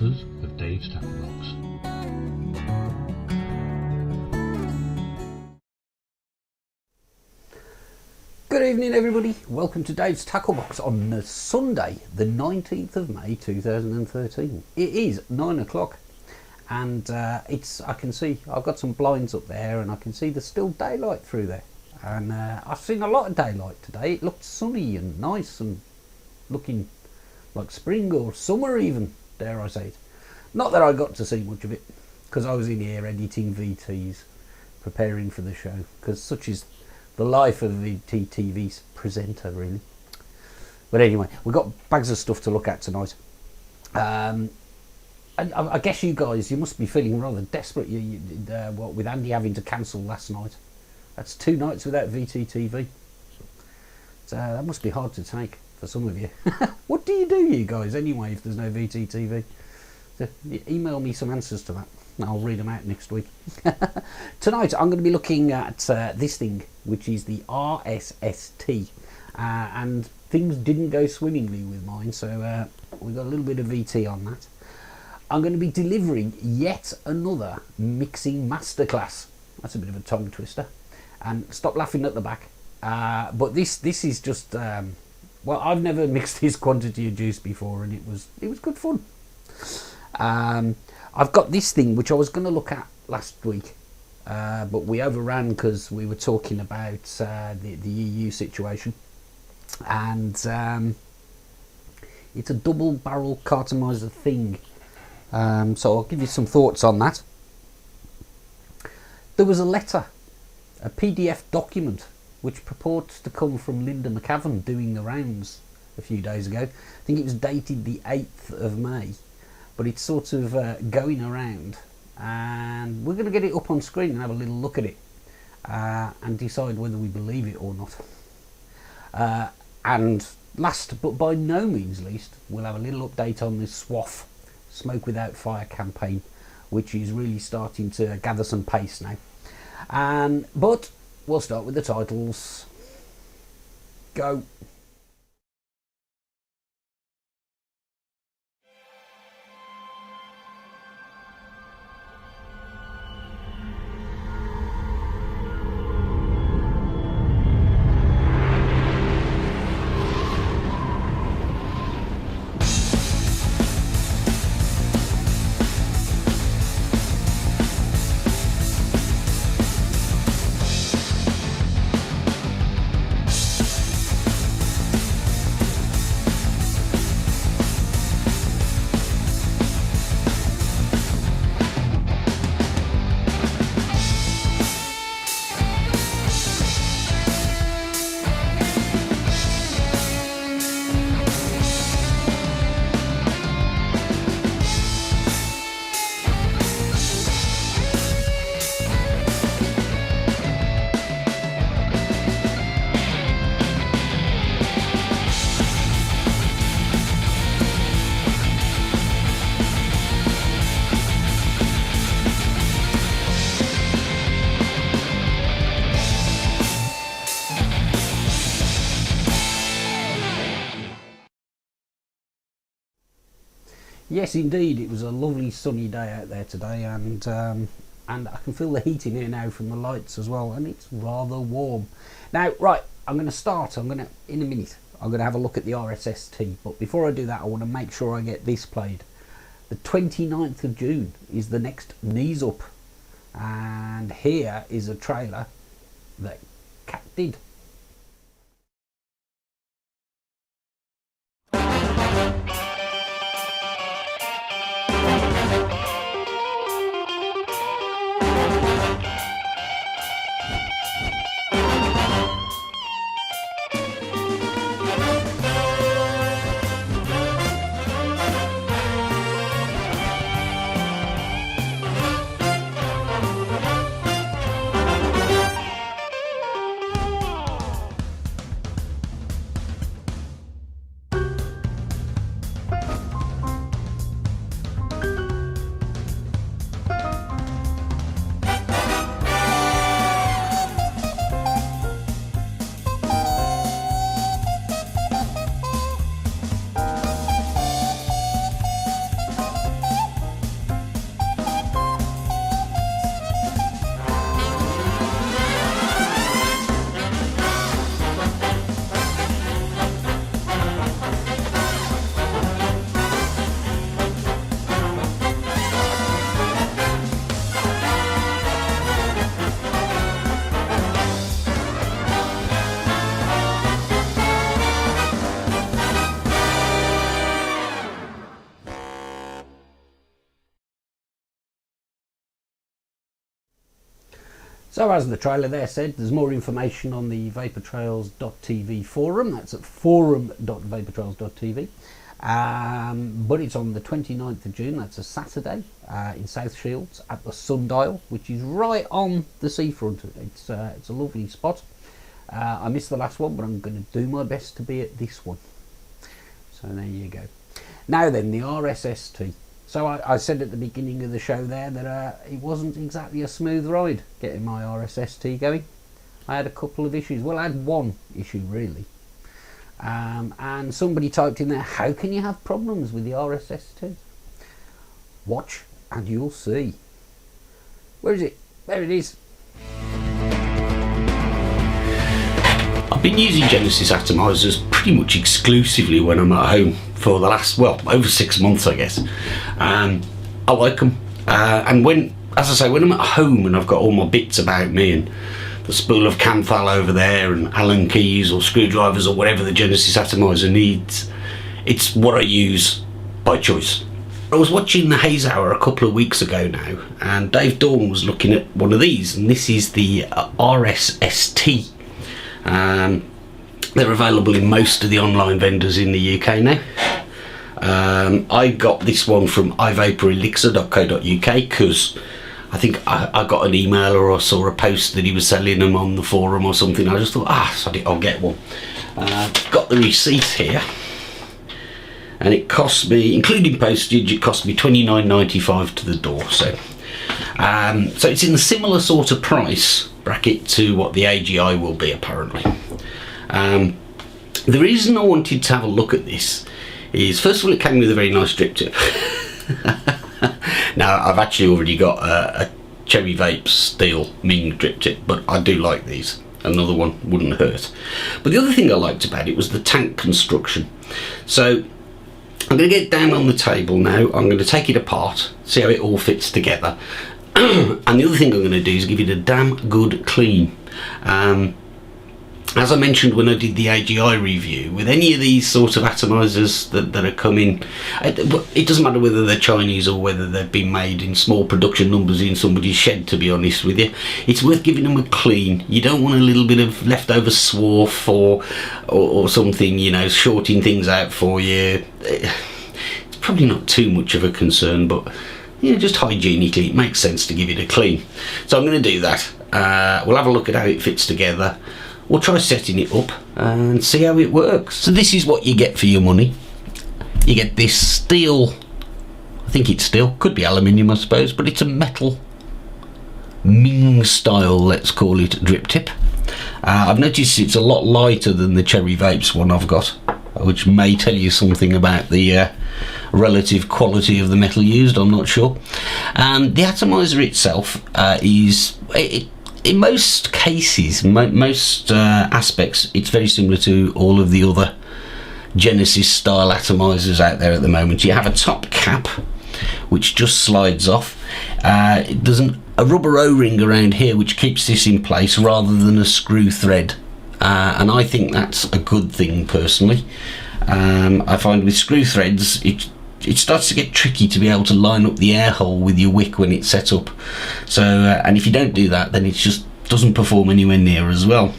supporters of Dave's Tackle Box. Good evening everybody, welcome to Dave's Tackle Box on Sunday the 19th of May 2013. It is 9 o'clock and I can see, I've got some blinds up there and I can see there's still daylight through there. And I've seen a lot of daylight today. It looked sunny and nice and looking like spring or summer even, dare I say it. Not that I got to see much of it because I was in here editing VTs, preparing for the show, because such is the life of the TV's presenter really. But anyway, we've got bags of stuff to look at tonight. And I guess you guys, you must be feeling rather desperate what with Andy having to cancel last night. That's 2 nights without VTTV. So that must be hard to take for some of you. What do you guys anyway if there's no VTTV? So email me some answers to that. I'll read them out next week. Tonight I'm going to be looking at this thing, which is the RSST. And things didn't go swimmingly with mine, so we got a little bit of VT on that. I'm going to be delivering yet another mixing masterclass. That's a bit of a tongue twister. And stop laughing at the back. But this is just well, I've never mixed this quantity of juice before, and it was good fun. I've got this thing which I was going to look at last week, but we overran because we were talking about the EU situation, and it's a double barrel atomizer thing. So I'll give you some thoughts on that. There was a letter, a PDF document, which purports to come from Linda McAvan doing the rounds a few days ago. I think it was dated the 8th of May, but it's sort of going around, and we're going to get it up on screen and have a little look at it and decide whether we believe it or not. And last but by no means least, we'll have a little update on this SWAF, Smoke Without Fire campaign, which is really starting to gather some pace now. But we'll start with the titles. Go. Yes, indeed, it was a lovely sunny day out there today, and I can feel the heat in here now from the lights as well, and it's rather warm. Now, right, in a minute, I'm going to have a look at the RSST, but before I do that, I want to make sure I get this played. The 29th of June is the next Knees Up, and here is a trailer that Cat did. So as the trailer there said, there's more information on the vaportrails.tv forum. That's at forum.vaportrails.tv. But it's on the 29th of June, that's a Saturday, in South Shields at the Sundial, which is right on the seafront. It's a lovely spot. I missed the last one, but I'm going to do my best to be at this one. So there you go. Now then, the RSST. So I said at the beginning of the show there that it wasn't exactly a smooth ride getting my RSST going. I had a couple of issues. Well, I had one issue really. And somebody typed in there, how can you have problems with the RSST? Watch and you'll see. Where is it? There it is. I've been using Genesis atomizers pretty much exclusively when I'm at home for the last, well, over 6 months I guess. I like them, and when, as I say, when I'm at home and I've got all my bits about me and the spool of Camphal over there and Allen keys or screwdrivers or whatever the Genesis atomizer needs, it's what I use by choice. I was watching the Haze Hour a couple of weeks ago now, and Dave Dawn was looking at one of these, and this is the RSST. They're available in most of the online vendors in the UK now. I got this one from ivaporelixir.co.uk because I think I got an email or I saw a post that he was selling them on the forum or something. I just thought, I'll get one. Got the receipt here, and it cost me, including postage, it cost me £29.95 to the door. So it's in a similar sort of price bracket to what the AGI will be apparently. The reason I wanted to have a look at this is, first of all, it came with a very nice drip tip. Now I've actually already got a Cherry Vape Steel Ming drip tip, but I do like these. Another one wouldn't hurt. But the other thing I liked about it was the tank construction. So I'm going to get down on the table now, I'm going to take it apart, see how it all fits together. And the other thing I'm going to do is give it a damn good clean. As I mentioned when I did the AGI review, with any of these sort of atomizers that are coming, it doesn't matter whether they're Chinese or whether they've been made in small production numbers in somebody's shed, to be honest with you, it's worth giving them a clean. You don't want a little bit of leftover swarf or something, you know, shorting things out for you. It's probably not too much of a concern, but you know, just hygienically it makes sense to give it a clean. So I'm going to do that. We'll have a look at how it fits together. We'll try setting it up and see how it works. So this is what you get for your money. You get this steel, I think it's steel, could be aluminium I suppose, but it's a metal Ming style, let's call it, drip tip. I've noticed it's a lot lighter than the Cherry Vapes one I've got, which may tell you something about the relative quality of the metal used, I'm not sure. The atomizer itself is, in most cases, most aspects, it's very similar to all of the other Genesis style atomizers out there at the moment. You have a top cap which just slides off. There's a rubber O-ring around here which keeps this in place rather than a screw thread, and I think that's a good thing personally. I find with screw threads it starts to get tricky to be able to line up the air hole with your wick when it's set up. So and if you don't do that, then it just doesn't perform anywhere near as well.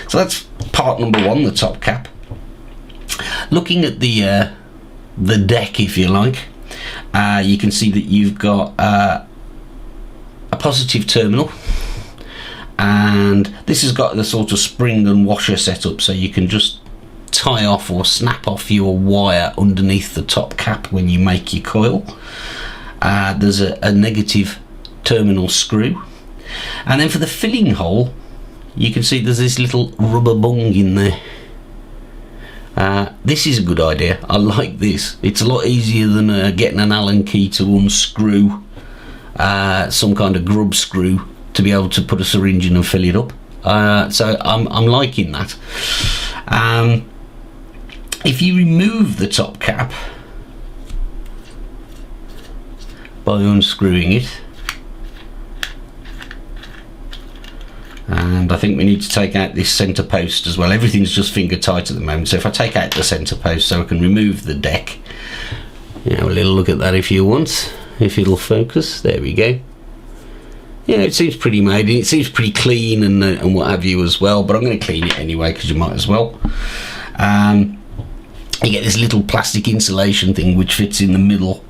So that's part number one, the top cap. Looking at the deck, if you like, you can see that you've got a positive terminal, and this has got the sort of spring and washer setup, so you can just tie off or snap off your wire underneath the top cap when you make your coil. There's a negative terminal screw, and then for the filling hole you can see there's this little rubber bung in there. This is a good idea. I like this. It's a lot easier than getting an Allen key to unscrew some kind of grub screw to be able to put a syringe in and fill it up. So I'm liking that. If you remove the top cap by unscrewing it, and I think we need to take out this centre post as well. Everything's just finger tight at the moment, so if I take out the centre post so I can remove the deck, you know, a little look at that if you want, if it'll focus. There we go. Yeah, it seems pretty made, and it seems pretty clean and what have you as well, but I'm going to clean it anyway because you might as well. You get this little plastic insulation thing which fits in the middle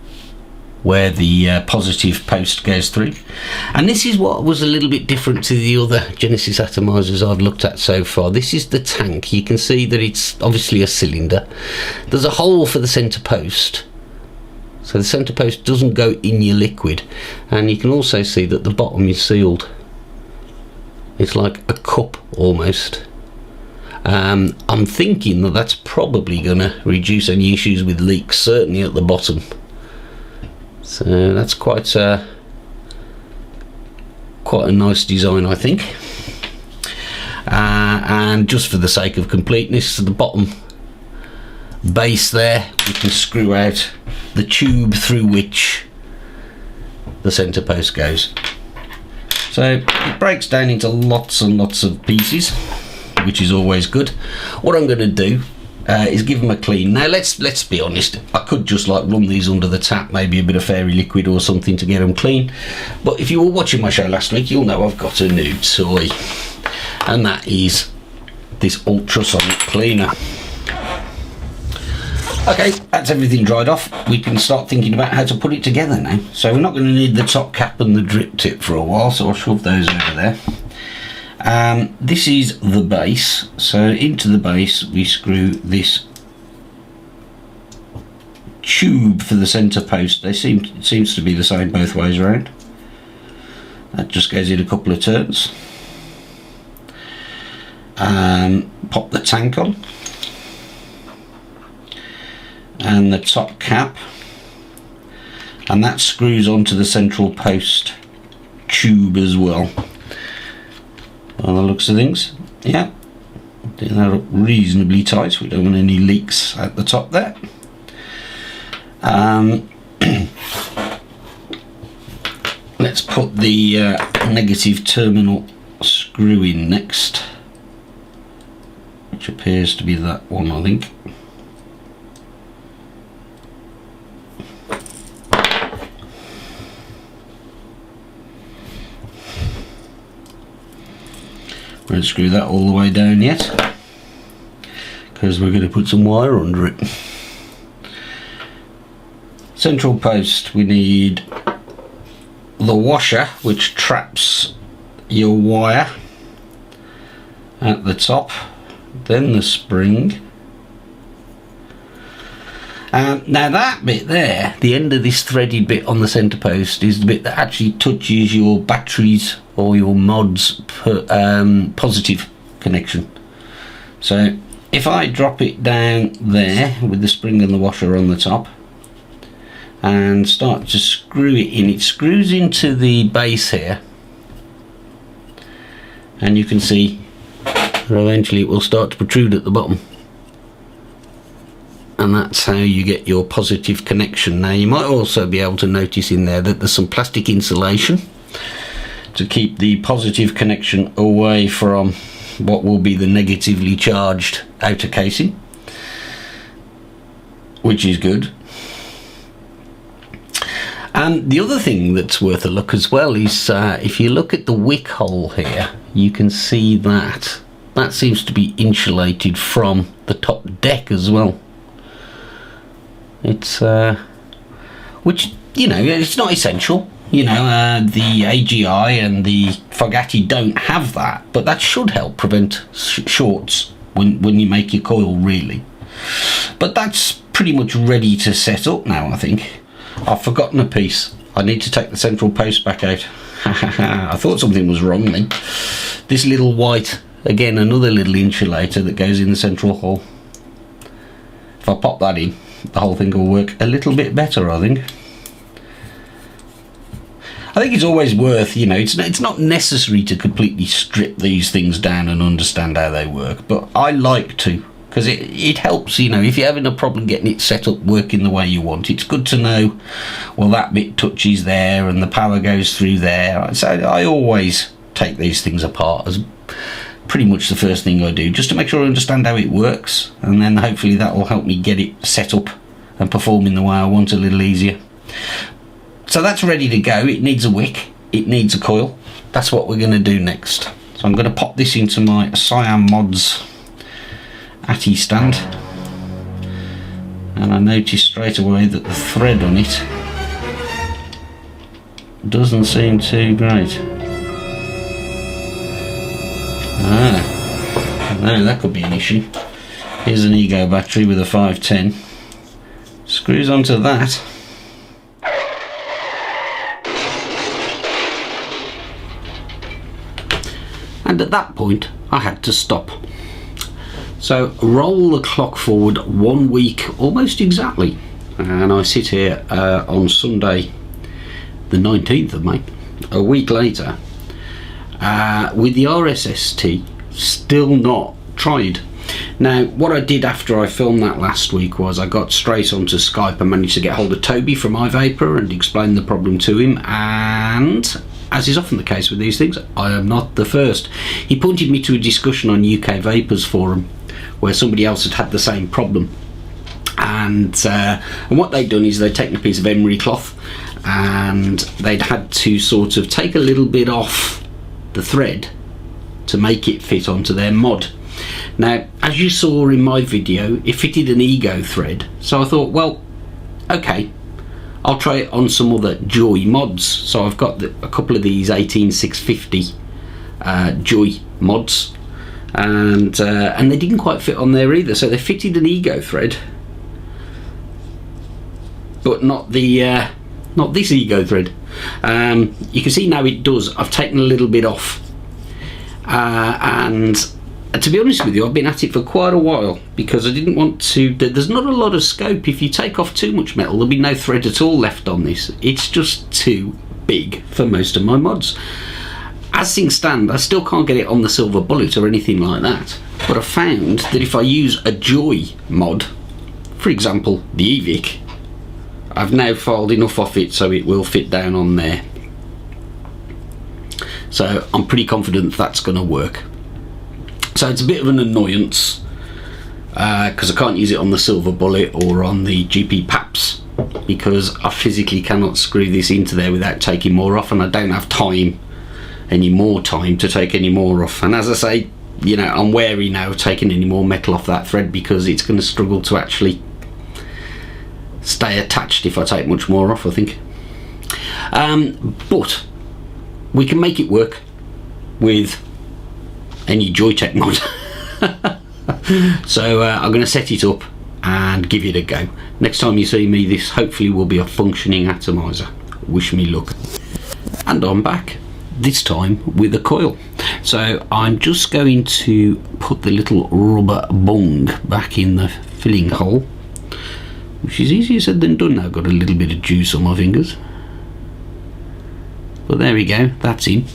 where the positive post goes through, and this is what was a little bit different to the other Genesis atomizers I've looked at so far. This is the tank. You can see that it's obviously a cylinder. There's a hole for the center post, so the center post doesn't go in your liquid, and you can also see that the bottom is sealed. It's like a cup almost. I'm thinking that that's probably going to reduce any issues with leaks, certainly at the bottom. So that's quite a nice design, I think. And just for the sake of completeness, the bottom base there, we can screw out the tube through which the centre post goes. So it breaks down into lots and lots of pieces, which is always good. What I'm going to do is give them a clean. Now let's be honest, I could just like run these under the tap, maybe a bit of fairy liquid or something to get them clean, but if you were watching my show last week, you'll know I've got a new toy, and that is this ultrasonic cleaner. Okay, that's everything dried off. We can start thinking about how to put it together now. So we're not going to need the top cap and the drip tip for a while, so I'll shove those over there. This is the base, so into the base we screw this tube for the centre post. It seems to be the same both ways around. That just goes in a couple of turns. Pop the tank on, and the top cap, and that screws onto the central post tube as well. On the looks of things, yeah, doing that up reasonably tight. We don't want any leaks at the top there. Let's put the negative terminal screw in next, which appears to be that one, I think. Won't screw that all the way down yet, because we're going to put some wire under it. Central post, we need the washer which traps your wire at the top, then the spring. Now that bit there, the end of this threaded bit on the centre post, is the bit that actually touches your batteries or your mod's positive connection. So if I drop it down there with the spring and the washer on the top and start to screw it in, it screws into the base here, and you can see eventually it will start to protrude at the bottom. And that's how you get your positive connection. Now you might also be able to notice in there that there's some plastic insulation to keep the positive connection away from what will be the negatively charged outer casing, which is good. And the other thing that's worth a look as well is if you look at the wick hole here, you can see that that seems to be insulated from the top deck as well. It's which, you know, it's not essential. You know, the AGI and the Fogatti don't have that, but that should help prevent shorts when you make your coil, really. But that's pretty much ready to set up now, I think. I've forgotten a piece. I need to take the central post back out. I thought something was wrong then. This little white, again, another little insulator that goes in the central hole. If I pop that in, the whole thing will work a little bit better, I think. I think it's always worth, you know, it's not necessary to completely strip these things down and understand how they work, but I like to, because it helps, you know, if you're having a problem getting it set up working the way you want, it's good to know, well, that bit touches there and the power goes through there. So I always take these things apart as pretty much the first thing I do, just to make sure I understand how it works, and then hopefully that will help me get it set up and performing the way I want a little easier. So that's ready to go. It needs a wick, it needs a coil, that's what we're going to do next. So I'm going to pop this into my Cyan Mods ATI stand, and I noticed straight away that the thread on it doesn't seem too great. No, that could be an issue. Here's an Ego battery with a 510. Screws onto that. And at that point, I had to stop. So roll the clock forward 1 week, almost exactly. And I sit here on Sunday, the 19th of May, a week later, with the RSST still not tried. Now, what I did after I filmed that last week was I got straight onto Skype and managed to get hold of Toby from iVapor and explain the problem to him, and as is often the case with these things, I am not the first. He pointed me to a discussion on UK Vapors forum where somebody else had had the same problem, and what they'd done is they'd taken a piece of emery cloth and they'd had to sort of take a little bit off the thread to make it fit onto their mod. Now, as you saw in my video, it fitted an Ego thread, so I thought, well, okay, I'll try it on some other Joy mods. So I've got a couple of these 18650 Joy mods, and they didn't quite fit on there either. So they fitted an Ego thread, but not this Ego thread. You can see now it does. I've taken a little bit off, and to be honest with you, I've been at it for quite a while because I didn't want to. There's not a lot of scope. If you take off too much metal, there'll be no thread at all left on this. It's just too big for most of my mods. As things stand, I still can't get it on the Silver Bullet or anything like that. But I found that if I use a Joy mod, for example the EVIC, I've now filed enough off it so it will fit down on there. So I'm pretty confident that's going to work. So it's a bit of an annoyance because I can't use it on the Silver Bullet or on the GP PAPs because I physically cannot screw this into there without taking more off, and I don't have any more time to take any more off. And as I say, you know, I'm wary now of taking any more metal off that thread because it's going to struggle to actually stay attached if I take much more off, I think. But we can make it work with any Joytech mod. So I'm going to set it up and give it a go. Next time you see me, this hopefully will be a functioning atomizer. Wish me luck. And I'm back, this time with a coil. So I'm just going to put the little rubber bung back in the filling hole, which is easier said than done now. I've got a little bit of juice on my fingers, but there we go, that's in.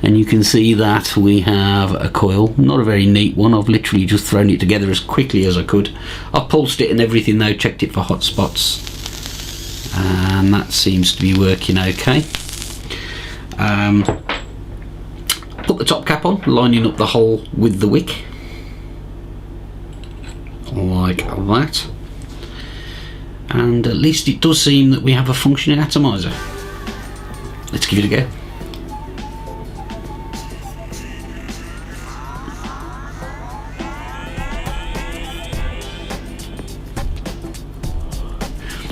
And you can see that we have a coil, not a very neat one. I've literally just thrown it together as quickly as I could. I've pulsed it and everything though, checked it for hot spots, and that seems to be working okay. Put the top cap on, lining up the hole with the wick, like that. And at least it does seem that we have a functioning atomizer. Let's give it a go.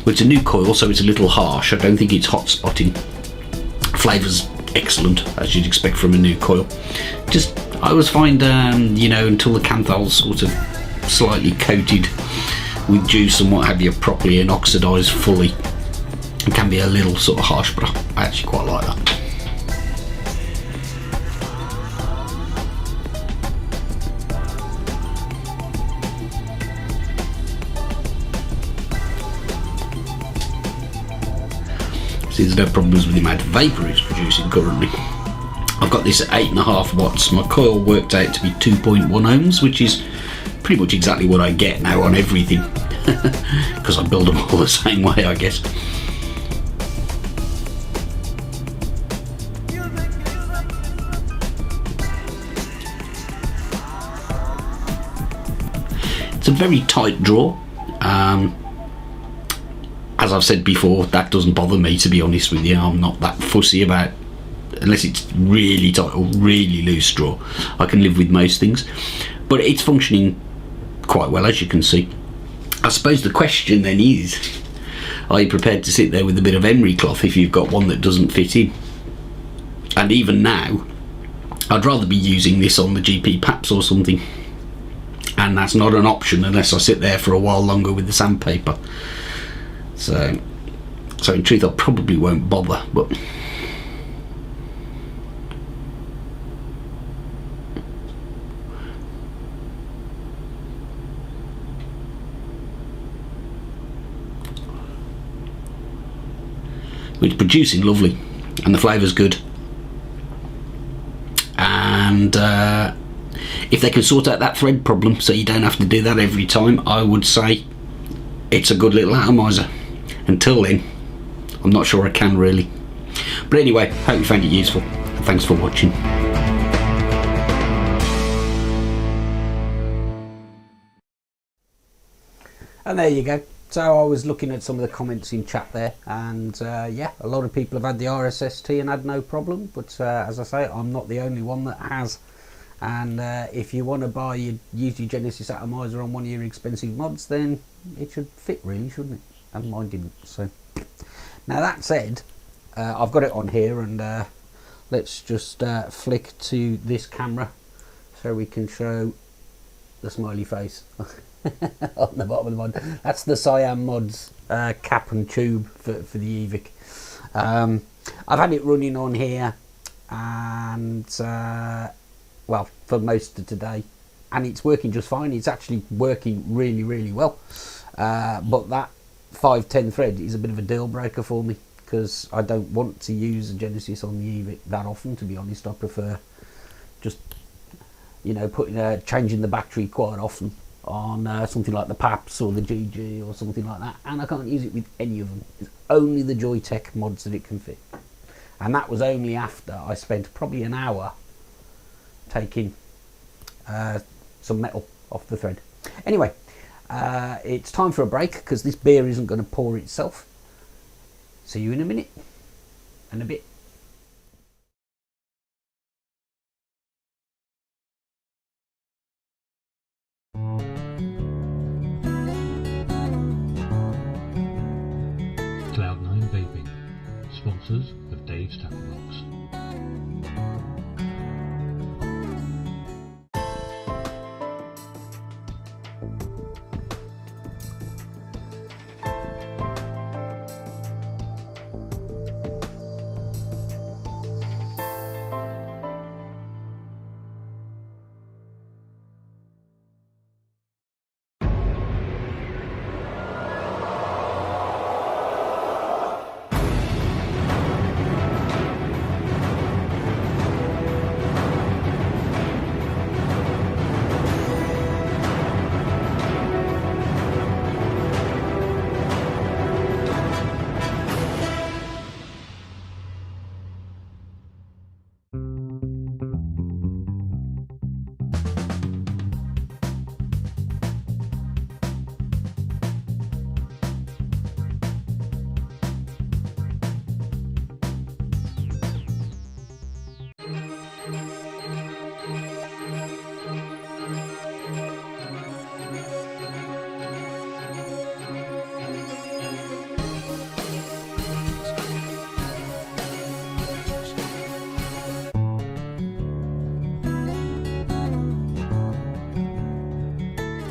Well, it's a new coil, so it's a little harsh. I don't think it's hot spotting. Flavour's excellent, as you'd expect from a new coil. Just, I always find, you know, until the canthol's sort of slightly coated with juice and what have you, properly and oxidised fully, it can be a little sort of harsh, but I actually quite like that. See, there's no problems with the amount of vapour it's producing currently. I've got this at 8.5 watts. My coil worked out to be 2.1 ohms, which is pretty much exactly what I get now on everything, because I build them all the same way, I guess. It's a very tight draw. As I've said before, that doesn't bother me, to be honest with you. I'm not that fussy about unless it's really tight or really loose straw, I can live with most things. But it's functioning quite well, as you can see. I suppose the question then is, are you prepared to sit there with a bit of emery cloth if you've got one that doesn't fit in? And even now, I'd rather be using this on the GP PAPs or something, and that's not an option unless I sit there for a while longer with the sandpaper. So in truth, I probably won't bother, but it's producing lovely, and the flavour's good. And if they can sort out that thread problem so you don't have to do that every time, I would say it's a good little atomizer. Until then, I'm not sure I can really. But anyway, hope you found it useful, and thanks for watching. And there you go. So I was looking at some of the comments in chat there, and yeah, a lot of people have had the RSST and had no problem, but as I say, I'm not the only one that has. And if you want to buy use your Genesis atomizer on one of your expensive mods, then it should fit really, shouldn't it? And mine didn't. So now that said, I've got it on here, and let's just flick to this camera so we can show the smiley face on the bottom of the mod. That's the Cyan Mods cap and tube for the eVic. I've had it running on here, and well, for most of today, and it's working just fine. It's actually working really well, but that 510 thread is a bit of a deal breaker for me, because I don't want to use a Genesis on the eVic that often, to be honest. I prefer just, you know, changing the battery quite often on something like the PAPs or the GG or something like that, and I can't use it with any of them. It's only the Joytech mods that it can fit, and that was only after I spent probably an hour taking some metal off the thread. Anyway, it's time for a break, because this beer isn't going to pour itself. See you in a minute and a bit. Cloud9 Vaping, sponsors of Dave's Tackle Box.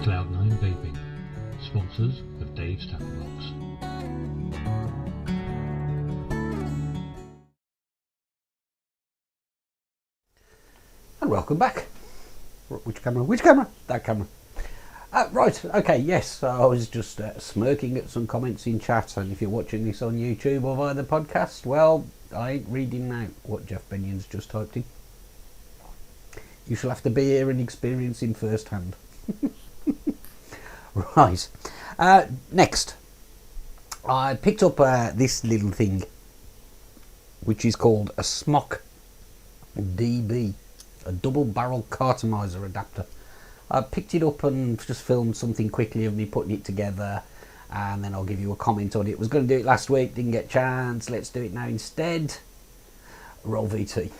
Cloud9 Vaping, sponsors of Dave's Tackle Box. And welcome back. Which camera? Which camera? That camera. Right, okay, yes, so I was just smirking at some comments in chat, and if you're watching this on YouTube or via the podcast, well, I ain't reading now what Jeff Benion's just typed in. You shall have to be here and experience in first hand. Right, next, I picked up this little thing, which is called a Smok DB, a double barrel cartomizer adapter. I picked it up and just filmed something quickly of me putting it together, and then I'll give you a comment on it. Was going to do it last week, didn't get a chance, let's do it now instead. Roll VT.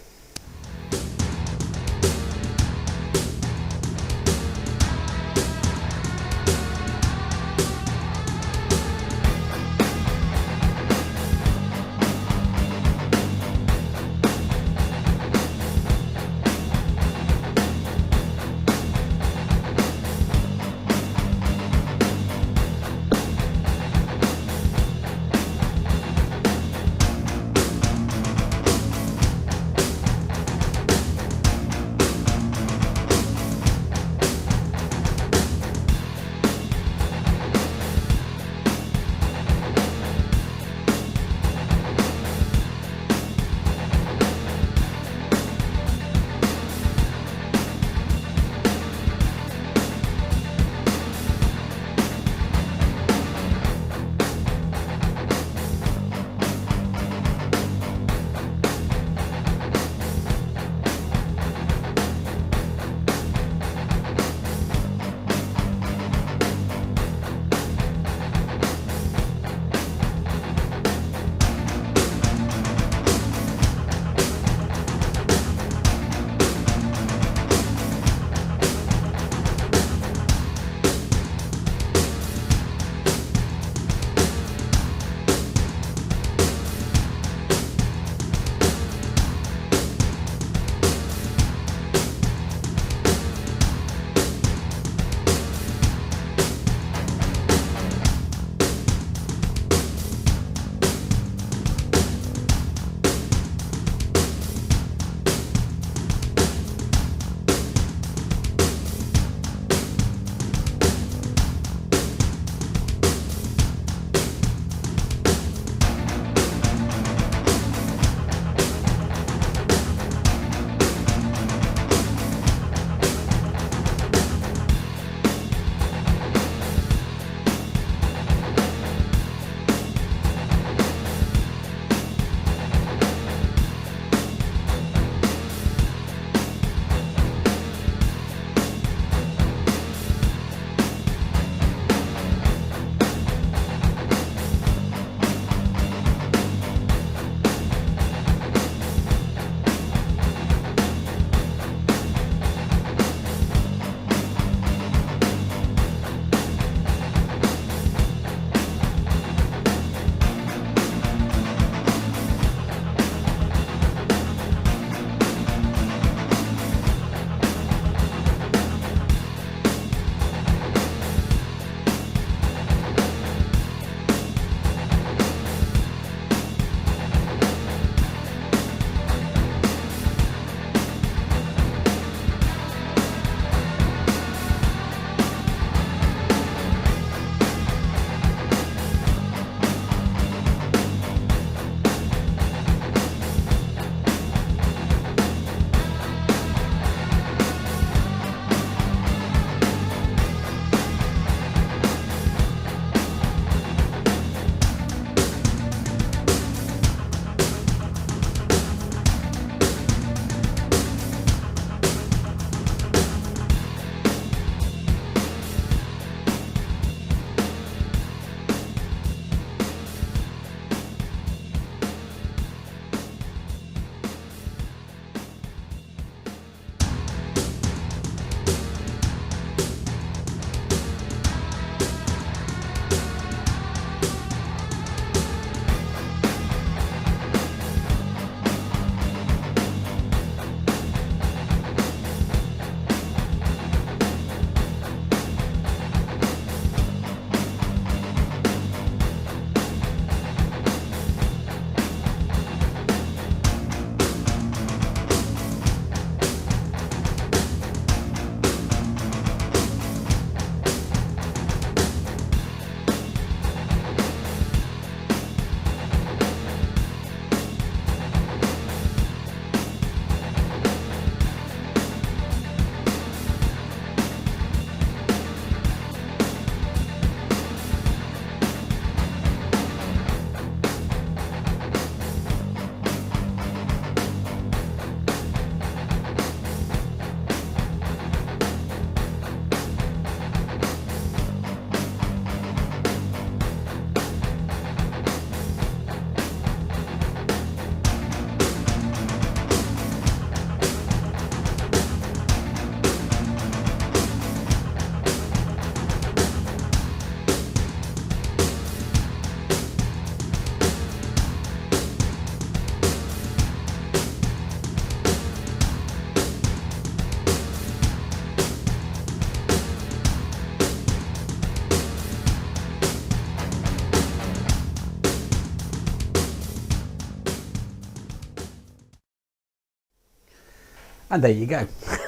And there you go.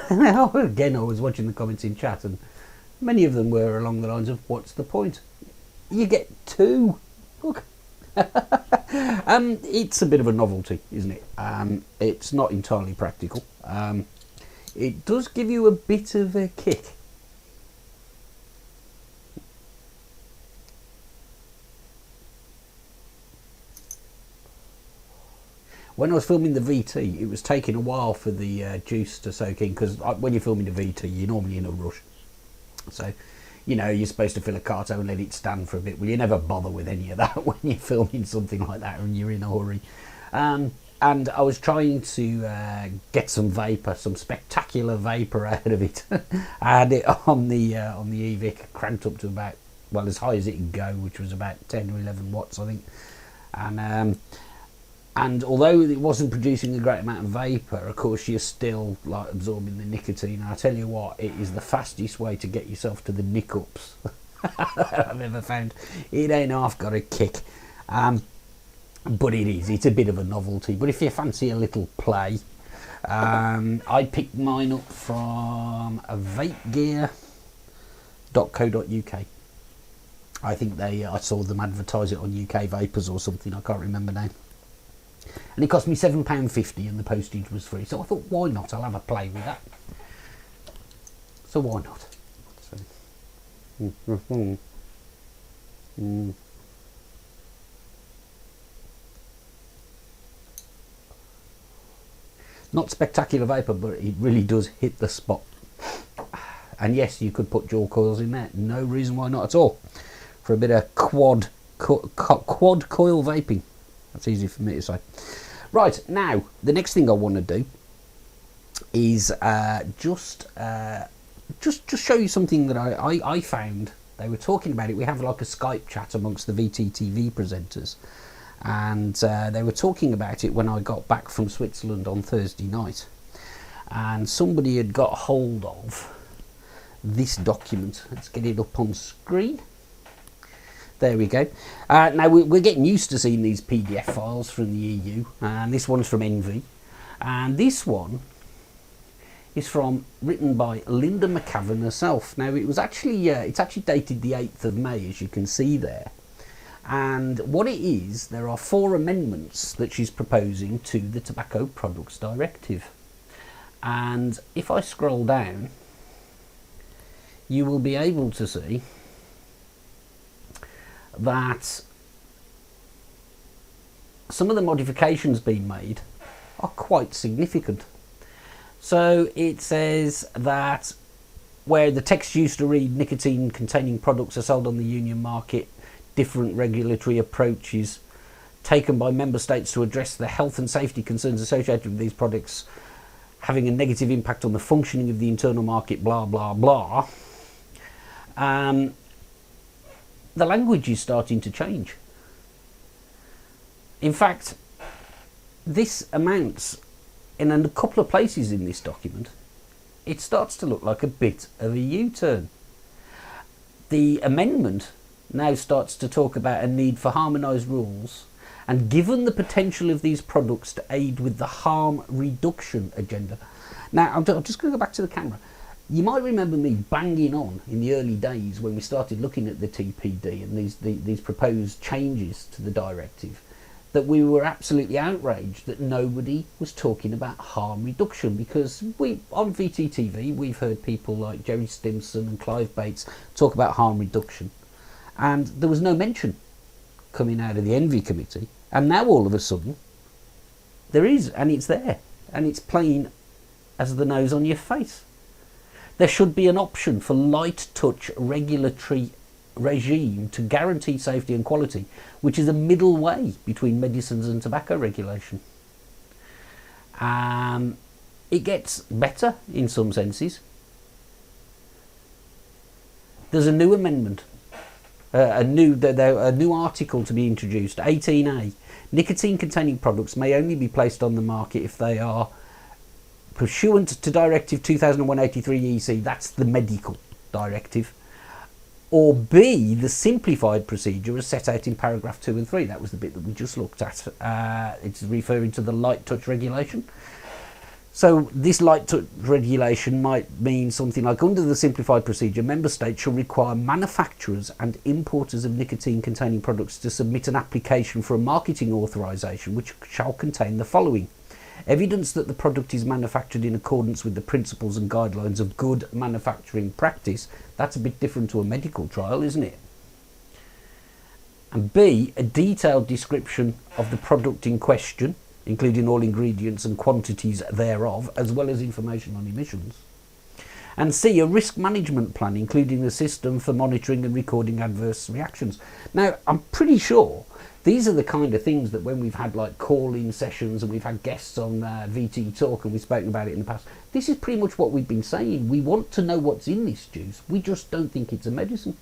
Again, I was watching the comments in chat, and many of them were along the lines of, what's the point? You get 2. Look. It's a bit of a novelty, isn't it? It's not entirely practical. It does give you a bit of a kick. When I was filming the VT, it was taking a while for the juice to soak in, because when you're filming the VT, you're normally in a rush. So, you know, you're supposed to fill a carto and let it stand for a bit. Well, you never bother with any of that when you're filming something like that and you're in a hurry. And I was trying to get some vapour, some spectacular vapour out of it. I had it on the EVIC, cranked up to about, well, as high as it could go, which was about 10 or 11 watts, I think. And although it wasn't producing a great amount of vapour, of course you're still like absorbing the nicotine. And I tell you what, it is the fastest way to get yourself to the nick-ups I've ever found. It ain't half got a kick. But it is, it's a bit of a novelty. But if you fancy a little play, I picked mine up from vapegear.co.uk. I think I saw them advertise it on UK Vapors or something, I can't remember now. And it cost me £7.50 and the postage was free. So I thought, why not? I'll have a play with that. So why not? Not spectacular vapour, but it really does hit the spot. And yes, you could put dual coils in there. No reason why not at all. For a bit of quad coil vaping. That's easy for me to say. Right, now, the next thing I want to do is just show you something that I found. They were talking about it. We have like a Skype chat amongst the VTTV presenters. And they were talking about it when I got back from Switzerland on Thursday night. And somebody had got hold of this document. Let's get it up on screen. There we go. Now we're getting used to seeing these PDF files from the EU, and this one's from Envy, and this one is written by Linda McCavan herself. Now it was actually it's actually dated the 8th of May, as you can see there. And what it is, there are 4 amendments that she's proposing to the Tobacco Products Directive. And if I scroll down, you will be able to see that some of the modifications being made are quite significant. So it says that where the text used to read nicotine containing products are sold on the union market, different regulatory approaches taken by member states to address the health and safety concerns associated with these products having a negative impact on the functioning of the internal market, blah blah blah. The language is starting to change. In fact, this amounts, in a couple of places in this document, it starts to look like a bit of a U-turn. The amendment now starts to talk about a need for harmonised rules, and given the potential of these products to aid with the harm reduction agenda. Now, I'm just going to go back to the camera. You might remember me banging on in the early days when we started looking at the TPD and these proposed changes to the directive, that we were absolutely outraged that nobody was talking about harm reduction, because on VTTV we've heard people like Jerry Stimson and Clive Bates talk about harm reduction, and there was no mention coming out of the Envy Committee, and now all of a sudden there is, and it's there, and it's plain as the nose on your face. There should be an option for light touch regulatory regime to guarantee safety and quality, which is a middle way between medicines and tobacco regulation. It gets better in some senses. There's a new amendment, a new article to be introduced, 18A. Nicotine containing products may only be placed on the market if they are pursuant to Directive 2001/83/EC, that's the medical directive, or B, the simplified procedure as set out in paragraph 2 and 3. That was the bit that we just looked at. It's referring to the light touch regulation. So this light touch regulation might mean something like, under the simplified procedure, member states shall require manufacturers and importers of nicotine-containing products to submit an application for a marketing authorisation which shall contain the following: evidence that the product is manufactured in accordance with the principles and guidelines of good manufacturing practice. That's a bit different to a medical trial, isn't it? And B, a detailed description of the product in question, including all ingredients and quantities thereof, as well as information on emissions. And C, a risk management plan, including a system for monitoring and recording adverse reactions. Now, I'm pretty sure these are the kind of things that when we've had like call-in sessions and we've had guests on VT Talk and we've spoken about it in the past, this is pretty much what we've been saying. We want to know what's in this juice. We just don't think it's a medicine.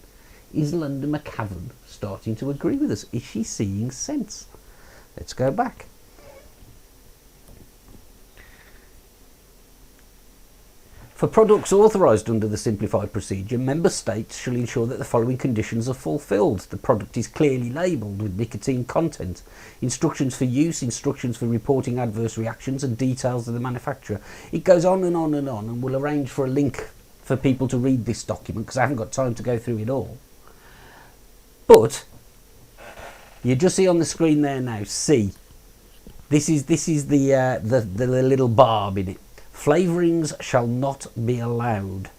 Is Linda McCavan starting to agree with us? Is she seeing sense? Let's go back. For products authorised under the simplified procedure, member states shall ensure that the following conditions are fulfilled: the product is clearly labelled with nicotine content, instructions for use, instructions for reporting adverse reactions, and details of the manufacturer. It goes on and on and on, and we'll arrange for a link for people to read this document because I haven't got time to go through it all. But you just see on the screen there now, C. This is the little barb in it. Flavourings shall not be allowed.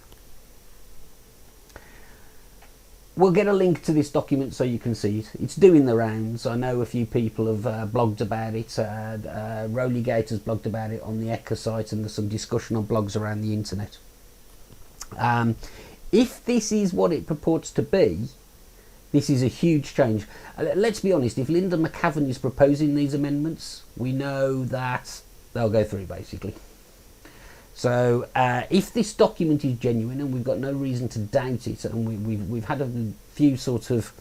We'll get a link to this document so you can see it. It's doing the rounds. I know a few people have blogged about it. Rolygate has blogged about it on the Eka site, and there's some discussion on blogs around the internet. If this is what it purports to be, this is a huge change. Let's be honest, if Linda McCavan is proposing these amendments, we know that they'll go through, basically. So if this document is genuine, and we've got no reason to doubt it, and we've had a few sort of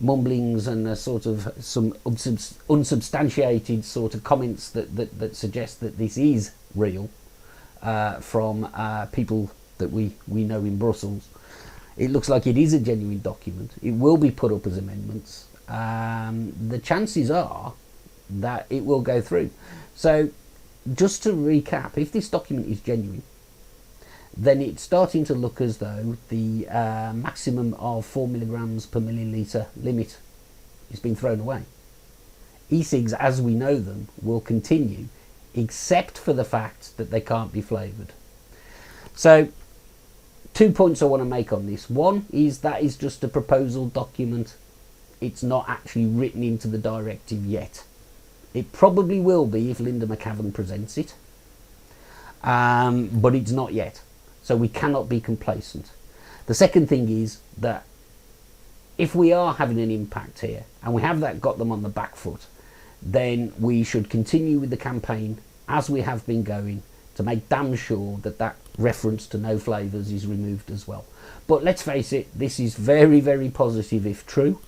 mumblings and sort of some unsubstantiated sort of comments that suggest that this is real from people that we know in Brussels, it looks like it is a genuine document. It will be put up as amendments. The chances are that it will go through. So just to recap, if this document is genuine, then it's starting to look as though the maximum of 4 milligrams per milliliter limit is being thrown away. E-cigs, as we know them, will continue, except for the fact that they can't be flavoured. So 2 points I want to make on this. One is that is just a proposal document. It's not actually written into the directive yet. It probably will be if Linda McCavan presents it, but it's not yet. So we cannot be complacent. The second thing is that if we are having an impact here, and we have got them on the back foot, then we should continue with the campaign as we have been going to make damn sure that that reference to no flavours is removed as well. But let's face it, this is very, very positive if true.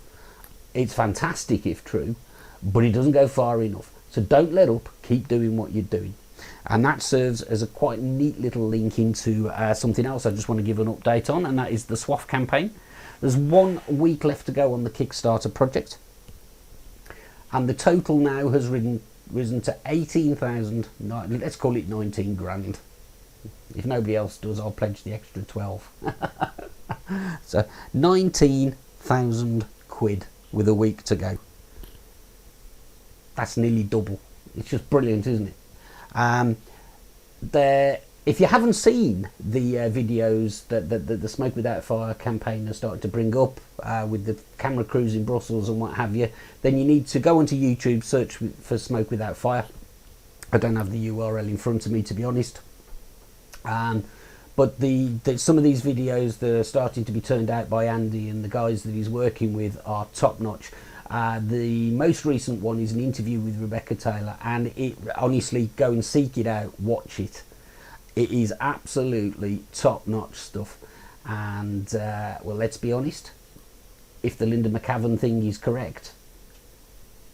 It's fantastic if true, but it doesn't go far enough. So don't let up, keep doing what you're doing. And that serves as a quite neat little link into something else I just want to give an update on, and that is the SWAF campaign. There's 1 week left to go on the Kickstarter project, and the total now has risen to 18,000, let's call it 19 grand. If nobody else does, I'll pledge the extra 12. So 19,000 quid with a week to go. That's nearly double. It's just brilliant, isn't it? If you haven't seen the videos that the Smoke Without Fire campaign has started to bring up with the camera crews in Brussels and what have you, then you need to go onto YouTube, search for Smoke Without Fire. I don't have the URL in front of me, to be honest. But some of these videos that are starting to be turned out by Andy and the guys that he's working with are top notch. The most recent one is an interview with Rebecca Taylor, and it honestly, go and seek it out, watch it. It is absolutely top notch stuff. And well, let's be honest, if the Linda McCavan thing is correct,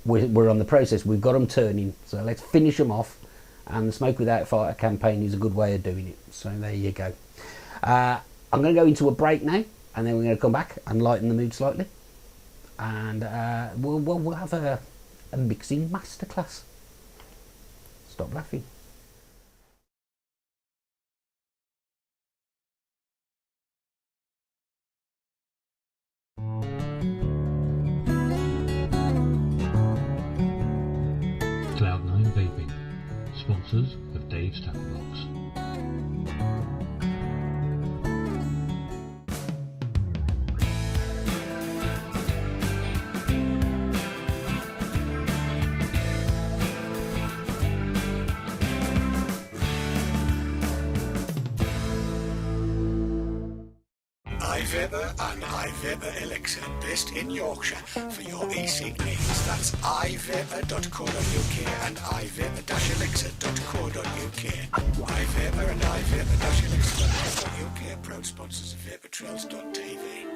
we're on the process. We've got them turning, so let's finish them off. And the Smoke Without Fire campaign is a good way of doing it. So there you go. I'm going to go into a break now, and then we're going to come back and lighten the mood slightly. And we'll have a mixing masterclass. Stop laughing. sponsors of Dave's Tackle Box. iViber and iViber Elixir, based in Yorkshire, for your e-cig needs. That's iViber.co.uk and iViber-elixir.co.uk. iViber and iViber-elixir.co.uk, proud sponsors of VaporTrails.tv.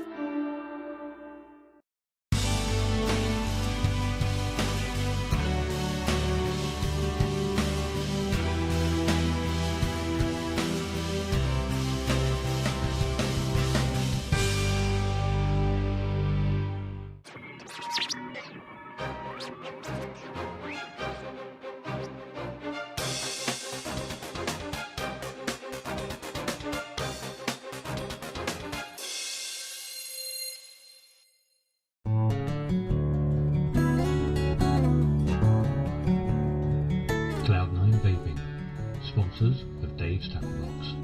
Cloud9 Vaping, sponsors of Dave's Tackle Box.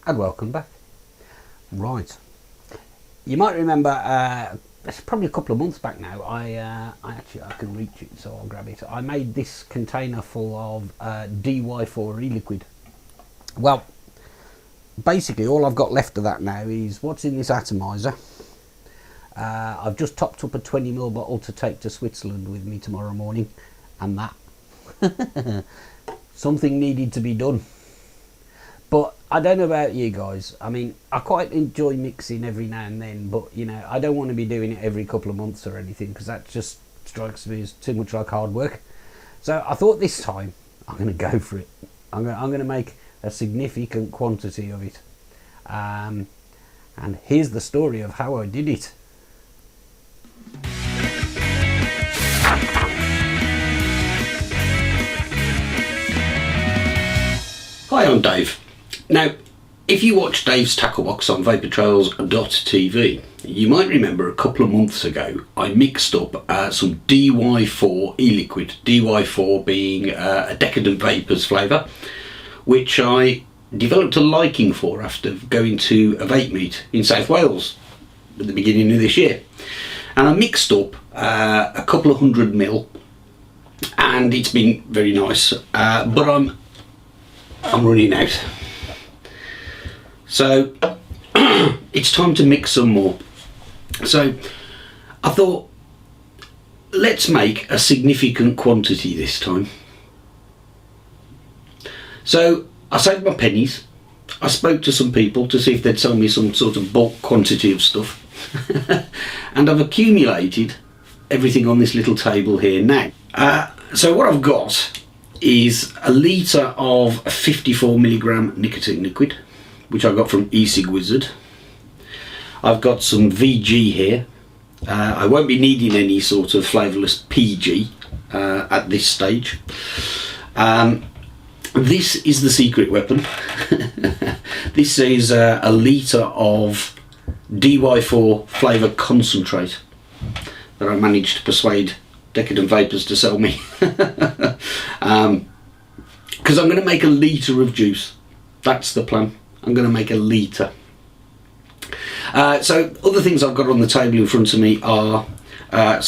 And welcome back. Right, you might remember it's probably a couple of months back now. I can reach it, so I'll grab it. I made this container full of DY4 e-liquid. Well, basically all I've got left of that now is what's in this atomizer. I've just topped up a 20ml bottle to take to Switzerland with me tomorrow morning, and that something needed to be done. But I don't know about you guys. I mean, I quite enjoy mixing every now and then, but you know, I don't want to be doing it every couple of months or anything, because that just strikes me as too much like hard work. So I thought this time I'm going to go for it. I'm going to make a significant quantity of it, and here's the story of how I did it. Hi, I'm Dave. Now, if you watch Dave's Tackle Box on VaporTrails.tv, you might remember a couple of months ago I mixed up some DY4 e-liquid, DY4 being a Decadent Vapors flavour, which I developed a liking for after going to a vape meet in South Wales at the beginning of this year. And I mixed up a couple of 100ml, and it's been very nice, but I'm running out. So it's time to mix some more. So I thought, let's make a significant quantity this time. So I saved my pennies. I spoke to some people to see if they'd sell me some sort of bulk quantity of stuff. And I've accumulated everything on this little table here now. So what I've got is a litre of 54mg nicotine liquid, which I got from e-cig Wizard. I've got some VG here. I won't be needing any sort of flavourless PG at this stage. This is the secret weapon. This is a litre of DY4 flavour concentrate that I managed to persuade Decadent Vapors to sell me. Because I'm going to make a litre of juice. That's the plan. I'm going to make a litre. So other things I've got on the table in front of me are a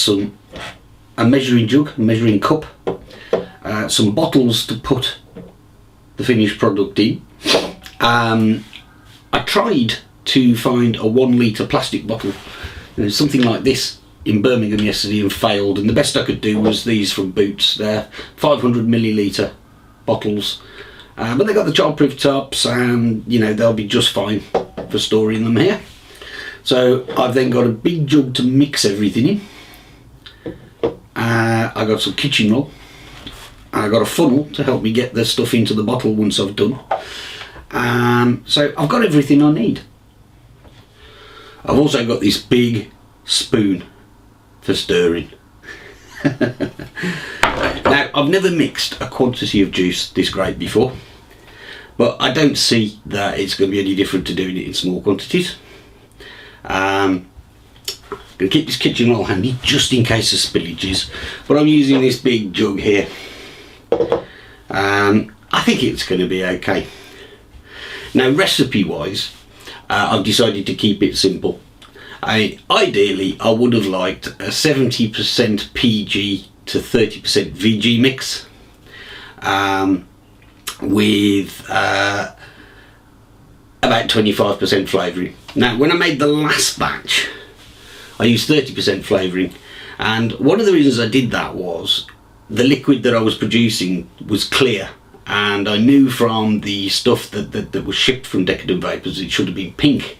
measuring jug, a measuring cup, some bottles to put the finished product in. I tried to find a 1 litre plastic bottle, something like this, in Birmingham yesterday, and failed, and the best I could do was these from Boots. They're 500ml bottles, but they got the childproof tops, and you know, they'll be just fine for storing them here. So I've then got a big jug to mix everything in. I got some kitchen roll. I got a funnel to help me get the stuff into the bottle once I've done. So I've got everything I need. I've also got this big spoon for stirring. Now, I've never mixed a quantity of juice this great before, but I don't see that it's going to be any different to doing it in small quantities. Gonna keep this kitchen roll handy just in case of spillages, but I'm using this big jug here. I think it's going to be okay. Now, recipe wise, I've decided to keep it simple. Ideally, I would have liked a 70% PG to 30% VG mix with about 25% flavouring. Now, when I made the last batch, I used 30% flavouring, and one of the reasons I did that was the liquid that I was producing was clear, and I knew from the stuff that was shipped from Decadent Vapors it should have been pink,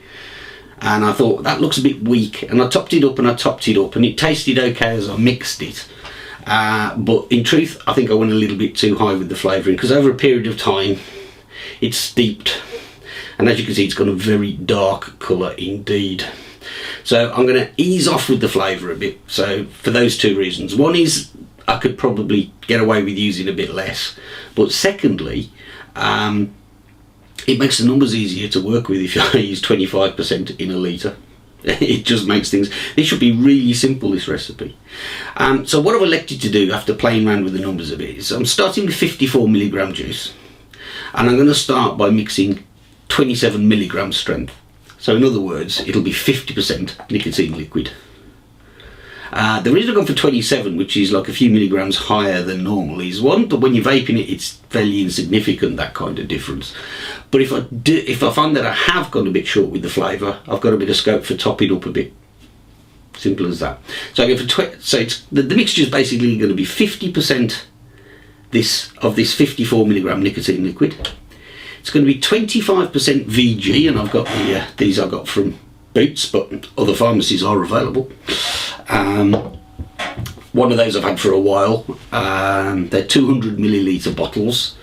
and I thought that looks a bit weak, and I topped it up and it tasted okay as I mixed it, but in truth I think I went a little bit too high with the flavouring, because over a period of time it's steeped, and as you can see it's got a very dark colour indeed. So I'm going to ease off with the flavour a bit, so for those two reasons. One is I could probably get away with using a bit less, but secondly it makes the numbers easier to work with if I use 25% in a litre. It just makes things, this should be really simple, this recipe. So what I've elected to do after playing around with the numbers a bit is I'm starting with 54 milligram juice, and I'm going to start by mixing 27 milligram strength. So in other words, it'll be 50% nicotine liquid. The reason I've gone for 27, which is like a few milligrams higher than normal, is one, but when you're vaping it, it's fairly insignificant, that kind of difference. But if I find that I have gone a bit short with the flavour, I've got a bit of scope for topping up a bit. Simple as that. So I go for the mixture is basically going to be 50% of this 54 milligram nicotine liquid. It's going to be 25% VG, and I've got these I got from Boots, but other pharmacies are available. One of those I've had for a while. They're 200 milliliter bottles,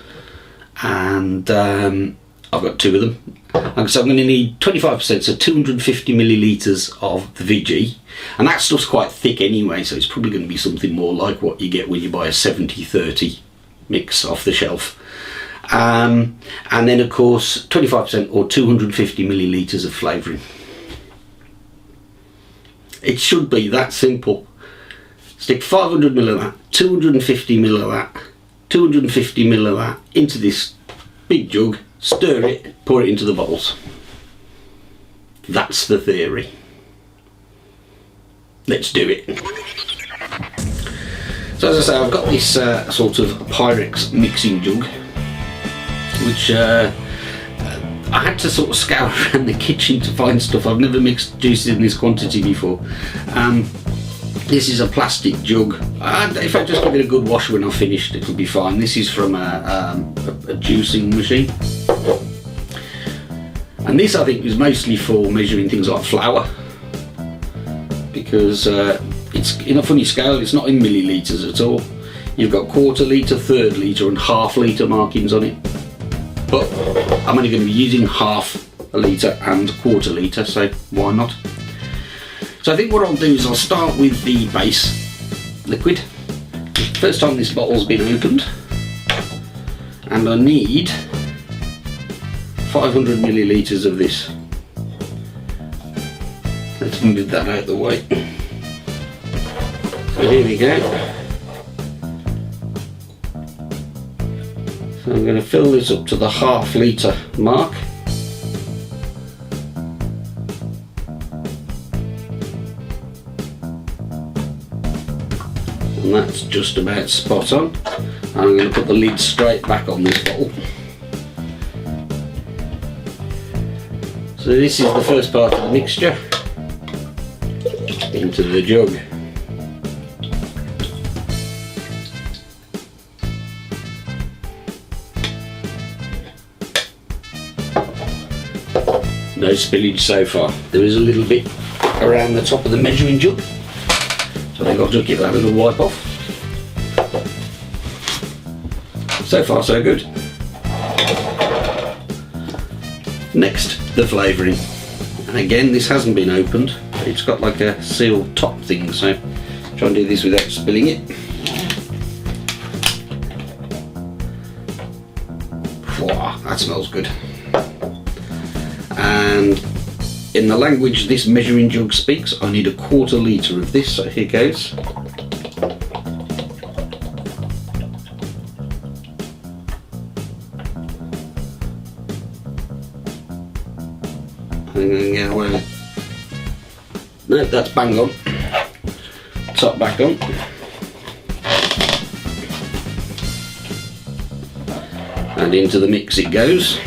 and I've got two of them. So I'm going to need 25%, so 250 milliliters of the VG, and that stuff's quite thick anyway, so it's probably going to be something more like what you get when you buy a 70-30 mix off the shelf. And then of course 25% or 250 milliliters of flavouring. It should be that simple. Stick 500 ml of that, 250 ml of that, 250 ml of that into this big jug, stir it, pour it into the bottles. That's the theory. Let's do it. So as I say, I've got this sort of Pyrex mixing jug, which I had to sort of scour around the kitchen to find stuff. I've never mixed juices in this quantity before. This is a plastic jug. If I just give it a good wash when I've finished, it'll be fine. This is from a juicing machine. And this I think is mostly for measuring things like flour, because it's in a funny scale, it's not in millilitres at all. You've got quarter litre, third litre and half litre markings on it. But I'm only going to be using half a litre and quarter litre, so why not? So I think what I'll do is I'll start with the base liquid. First time this bottle's been opened, and I need 500 millilitres of this. Let's move that out of the way. So here we go. So I'm going to fill this up to the half litre mark. And that's just about spot on. And I'm going to put the lid straight back on this bottle. So this is the first part of the mixture into the jug. No spillage so far. There is a little bit around the top of the measuring jug, so I think I'll just give that a little wipe off. So far so good. Next, the flavouring. And again, this hasn't been opened. It's got like a sealed top thing, so try and do this without spilling it. Wow, that smells good. And in the language this measuring jug speaks, I need a 1/4 litre of this, so here goes. Yeah, well, no, that's bang on. Top back on. And into the mix it goes.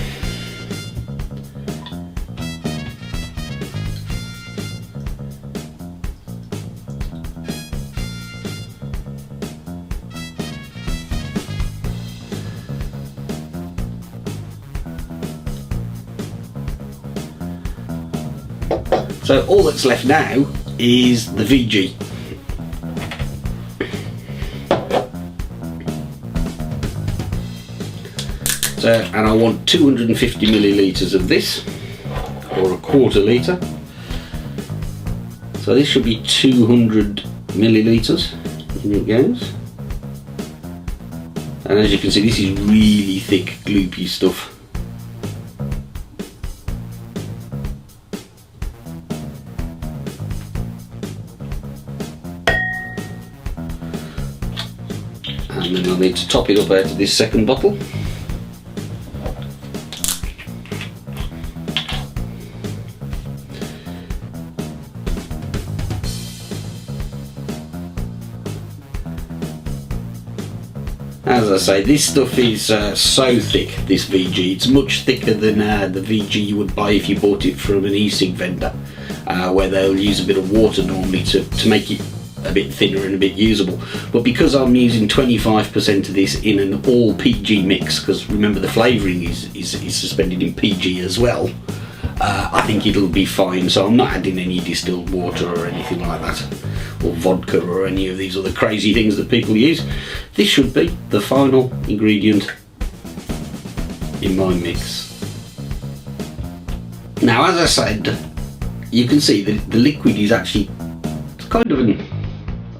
So all that's left now is the VG. So, and I want 250 millilitres of this, or a 1/4 litre. So this should be 200 millilitres. In it goes. And as you can see, this is really thick, gloopy stuff. And then I'll need to top it up out of this second bottle. As I say, this stuff is so thick, this VG. It's much thicker than the VG you would buy if you bought it from an e-cig vendor, where they'll use a bit of water normally to make it a bit thinner and a bit usable. But because I'm using 25% of this in an all PG mix, because remember the flavouring is suspended in PG as well, I think it'll be fine. So I'm not adding any distilled water or anything like that, or vodka or any of these other crazy things that people use. This should be the final ingredient in my mix. Now, as I said, you can see that the liquid is actually kind of an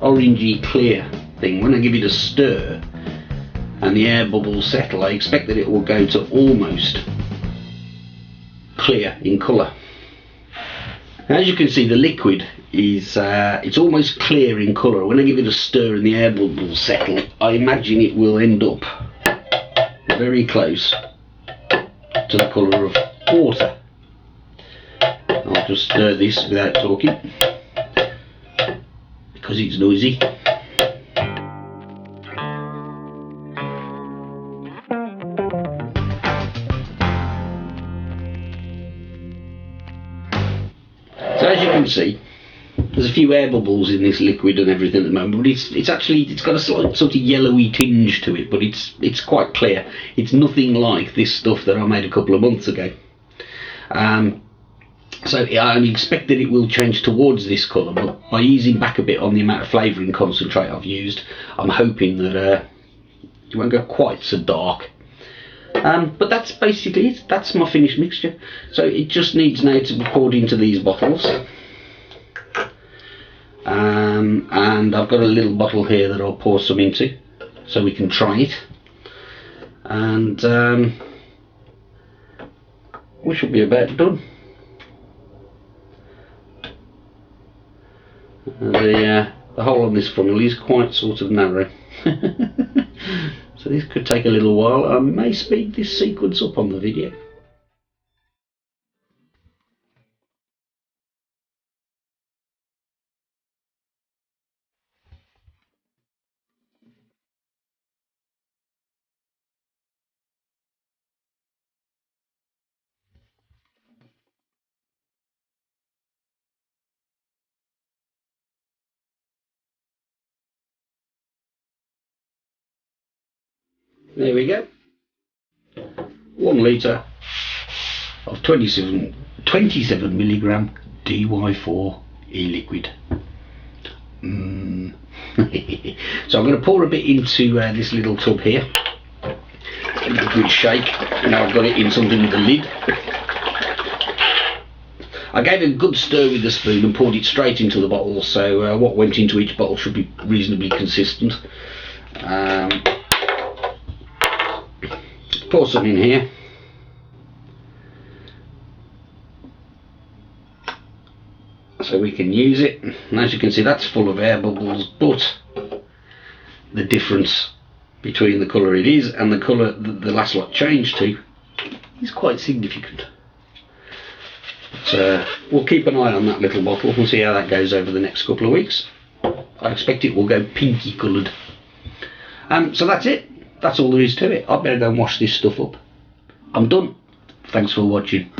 orangey clear thing. When I give it a stir and the air bubbles settle, I expect that it will go to almost clear in colour. As you can see, the liquid is it's almost clear in colour. When I give it a stir and the air bubbles settle, I imagine it will end up very close to the colour of water. I'll just stir this without talking because it's noisy. So as you can see, there's a few air bubbles in this liquid and everything at the moment, but it's got a slight sort of yellowy tinge to it, but it's quite clear. It's nothing like this stuff that I made a couple of months ago. So I expect that it will change towards this colour, but by easing back a bit on the amount of flavouring concentrate I've used, I'm hoping that it won't go quite so dark. But that's basically it. That's my finished mixture. So it just needs now to be poured into these bottles. And I've got a little bottle here that I'll pour some into so we can try it. And we should be about done. The hole on this funnel is quite sort of narrow. So this could take a little while. I may speed this sequence up on the video. There we go. 1 litre of 27 milligram DY4 e-liquid. So I'm going to pour a bit into this little tub here. Give it a good shake. Now I've got it in something with a lid. I gave it a good stir with the spoon and poured it straight into the bottle, so what went into each bottle should be reasonably consistent. Pour some in here. so we can use it. And as you can see, that's full of air bubbles, but the difference between the colour it is and the colour that the last lot changed to is quite significant. But we'll keep an eye on that little bottle. We'll see how that goes over the next couple of weeks. I expect it will go pinky coloured. So that's it. That's all there is to it. I better go and wash this stuff up. I'm done. Thanks for watching.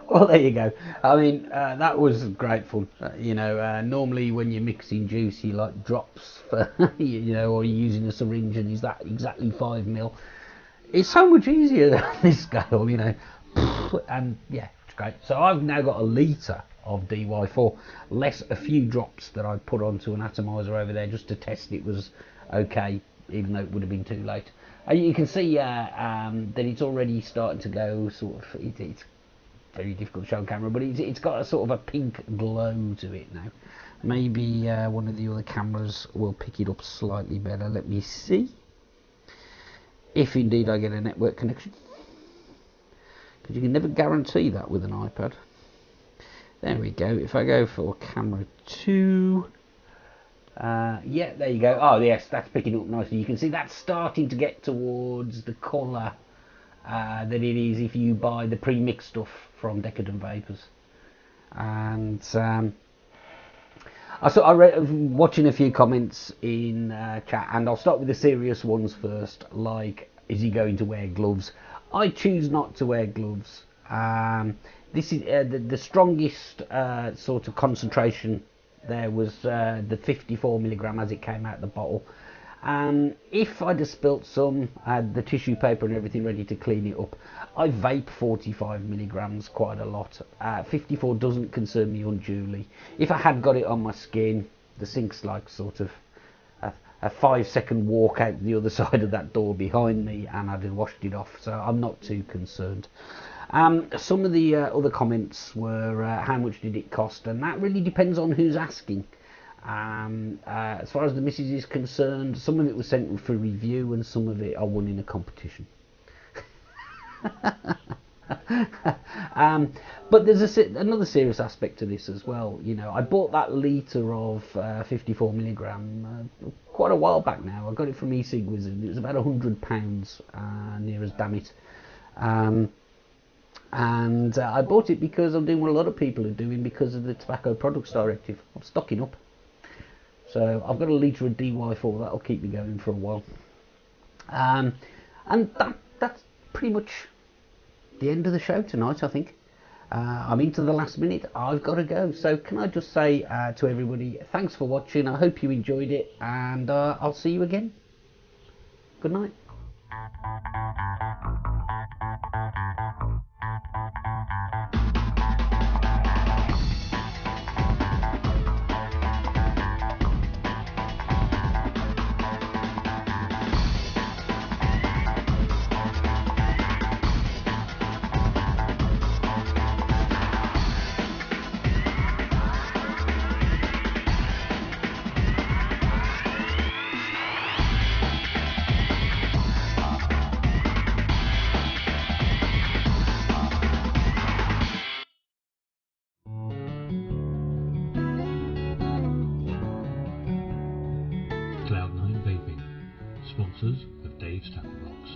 Well, there you go. I mean, that was great fun. Normally when you're mixing juice, you like drops for, or you're using a syringe and is that exactly 5 ml. It's so much easier on this scale, and yeah, it's great. So I've now got a litre of DY4, less a few drops that I put onto an atomizer over there just to test it was okay, even though it would have been too late. You can see that it's already starting to go sort of, it's very difficult to show on camera, but it's got a sort of a pink glow to it now. Maybe one of the other cameras will pick it up slightly better. Let me see if indeed I get a network connection, because you can never guarantee that with an iPad. There we go. If I go for camera 2, yeah, there you go. Oh yes, that's picking up nicely. You can see that's starting to get towards the colour that it is if you buy the pre-mixed stuff from Decadent Vapors. And I read, watching a few comments in chat, and I'll start with the serious ones first, like, is he going to wear gloves? I choose not to wear gloves. This is the strongest sort of concentration there was the 54 milligram as it came out the bottle. If I'd have spilt some, I had the tissue paper and everything ready to clean it up. I vape 45 milligrams quite a lot. 54 doesn't concern me unduly. If I had got it on my skin, the sink's like sort of a 5-second walk out the other side of that door behind me and I'd have washed it off, so I'm not too concerned. Some of the other comments were how much did it cost, and that really depends on who's asking. As far as the missus is concerned, some of it was sent for review and some of it I won in a competition. But there's another serious aspect to this as well. I bought that litre of 54 milligram quite a while back now. I got it from e-cigs Wizard. It was about £100, near as damn it. And I bought it because I'm doing what a lot of people are doing because of the Tobacco Products Directive. I'm stocking up. So I've got a litre of DY4, that'll keep me going for a while. And that's pretty much the end of the show tonight, I think. I'm into the last minute, I've got to go. So can I just say to everybody, thanks for watching, I hope you enjoyed it, and I'll see you again. Good night. Cloud9 Vaping, sponsors of Dave's Tackle Box.